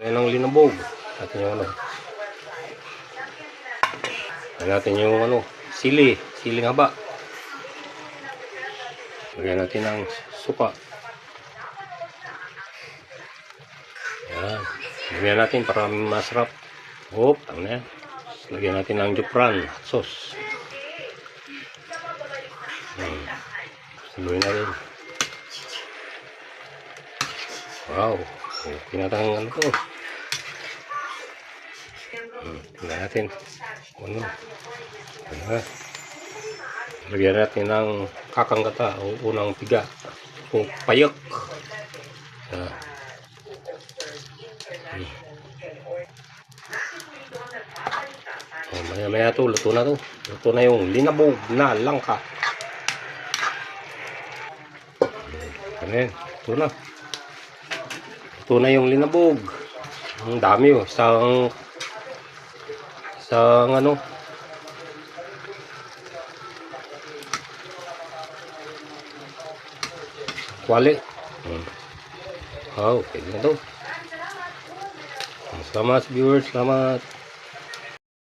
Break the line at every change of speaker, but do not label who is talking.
Ayan ang linabog. Natin yung ano. Ayan natin yung ano, siling haba. Lagyan natin ng suka. Ayan. Lagyan natin para masarap. Hop, tama na yan. Lagyan natin ng jupran sauce. Saluhin natin. Wow. Okay na tayong ano to. Tingnan natin. Ano? Ayan. Lagyan natin ng kakanggata o unang piga o payok. Ayan. Maya-maya to, luto na to. Luto na yung linabog na langka. Ayan, luto na. Luto na yung linabog. Ang dami oh. Isang ano. Kwali. Wow, pwede na to. Salamat viewers, salamat.